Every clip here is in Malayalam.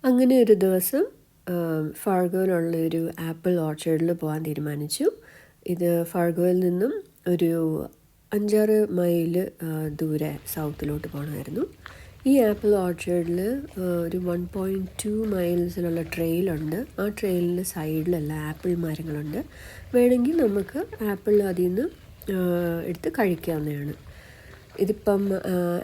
അങ്ങനെ ഒരു ദിവസം ഫാർഗോയിലുള്ളൊരു ആപ്പിൾ ഓർച്ചർഡിൽ പോകാൻ തീരുമാനിച്ചു. ഇത് ഫാർഗോയിൽ നിന്നും ഒരു 5-6 മൈൽ ദൂരെ സൗത്തിലോട്ട് പോകണമായിരുന്നു. ഈ ആപ്പിൾ ഓർച്ചർഡിൽ ഒരു 1.2 മൈൽസിലുള്ള ട്രെയിലുണ്ട്. ആ ട്രെയിലിൻ്റെ സൈഡിലെല്ലാം ആപ്പിൾ മരങ്ങളുണ്ട്. വേണമെങ്കിൽ നമുക്ക് ആപ്പിൾ അതിൽ നിന്ന് എടുത്ത് കഴിക്കാവുന്നതാണ്. ഇതിപ്പം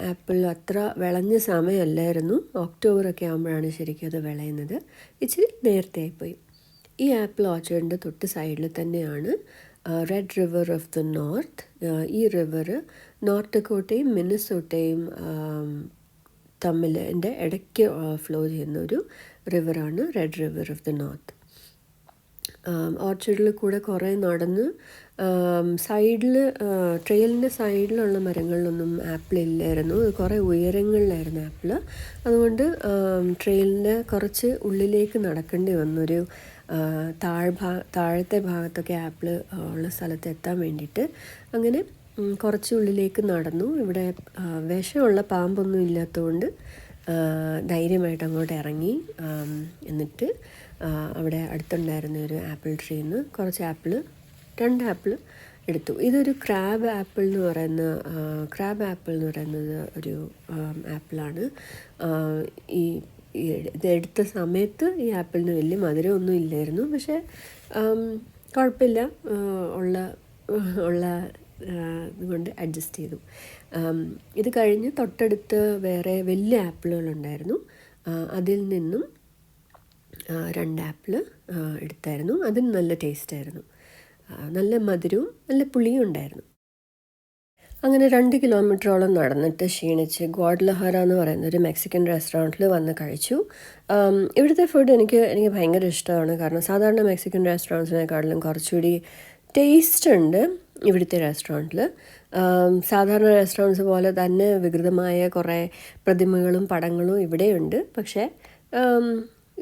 ആപ്പിൾ അത്ര വിളഞ്ഞ സമയമല്ലായിരുന്നു. ഒക്ടോബറൊക്കെ ആകുമ്പോഴാണ് ശരിക്കും അത് വിളയുന്നത്. ഇച്ചിരി നേരത്തെ ആയിപ്പോയി. ഈ ആപ്പിൾ ഓർച്ചർഡിൻ്റെ തൊട്ട് സൈഡിൽ തന്നെയാണ് red river of the north. ഈ റിവർ നോർത്ത് ഡക്കോട്ടയും മിനസോട്ടയും തമ്മിൽ ഇടയ്ക്ക് ഫ്ലോ ചെയ്യുന്ന ഒരു റിവറാണ് red river of the north. ഓർച്ചർഡിൽ കൂടെ കുറേ നടന്ന് സൈഡിൽ ട്രെയിലിൻ്റെ സൈഡിലുള്ള മരങ്ങളിലൊന്നും ആപ്പിൾ ഇല്ലായിരുന്നു. കുറേ ഉയരങ്ങളിലായിരുന്നു ആപ്പിൾ. അതുകൊണ്ട് ട്രെയിലിൻ്റെ കുറച്ച് ഉള്ളിലേക്ക് നടക്കേണ്ടി വന്നൊരു താഴത്തെ ഭാഗത്തൊക്കെ ആപ്പിൾ ഉള്ള സ്ഥലത്ത് എത്താൻ വേണ്ടിയിട്ട്. അങ്ങനെ കുറച്ച് ഉള്ളിലേക്ക് നടന്നു. ഇവിടെ വിഷമുള്ള പാമ്പൊന്നും ഇല്ലാത്തതുകൊണ്ട് ധൈര്യമായിട്ട് അങ്ങോട്ട് ഇറങ്ങി. എന്നിട്ട് അവിടെ അടുത്തുണ്ടായിരുന്ന ഒരു ആപ്പിൾ ട്രീയിൽ നിന്ന് കുറച്ച് 2 ആപ്പിൾ എടുത്തു. ഇതൊരു ക്രാബ് ആപ്പിൾ എന്ന് പറയുന്നത് ഒരു ആപ്പിളാണ്. ഇതെടുത്ത സമയത്ത് ഈ ആപ്പിളിന് വലിയ മധുരമൊന്നും ഇല്ലായിരുന്നു. പക്ഷേ കുഴപ്പമില്ല, ഉള്ള ഇതുകൊണ്ട് അഡ്ജസ്റ്റ് ചെയ്തു. ഇത് കഴിഞ്ഞ് തൊട്ടടുത്ത് വേറെ വലിയ ആപ്പിളുകളുണ്ടായിരുന്നു. അതിൽ നിന്നും 2 ആപ്പിൾ എടുത്തായിരുന്നു. അതിന് നല്ല ടേസ്റ്റായിരുന്നു. നല്ല മധുരവും നല്ല പുളിയും ഉണ്ടായിരുന്നു. അങ്ങനെ 2 കിലോമീറ്ററോളം നടന്നിട്ട് ക്ഷീണിച്ച് ഗ്വാഡലഹറ എന്ന് പറയുന്ന ഒരു മെക്സിക്കൻ റെസ്റ്റോറൻറ്റിൽ വന്ന് കഴിച്ചു. ഇവിടുത്തെ ഫുഡ് എനിക്ക് ഭയങ്കര ഇഷ്ടമാണ്. കാരണം സാധാരണ മെക്സിക്കൻ റെസ്റ്റോറൻറ്റ്സിനെക്കാട്ടിലും കുറച്ചുകൂടി ടേസ്റ്റ് ഉണ്ട് ഇവിടുത്തെ റെസ്റ്റോറൻറ്റിൽ. സാധാരണ റെസ്റ്റോറൻറ്റ്സ് പോലെ തന്നെ വികൃതമായ കുറേ പ്രതിമകളും പടങ്ങളും ഇവിടെയുണ്ട്. പക്ഷേ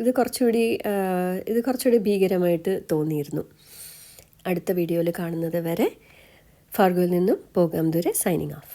ഇത് കുറച്ചുകൂടി ഭീകരമായിട്ട് തോന്നിയിരുന്നു. അടുത്ത വീഡിയോയിൽ കാണുന്നത് വരെ ഫാർഗോയിൽ നിന്നും പോകാം ദൂരെ സൈനിങ് ഓഫ്.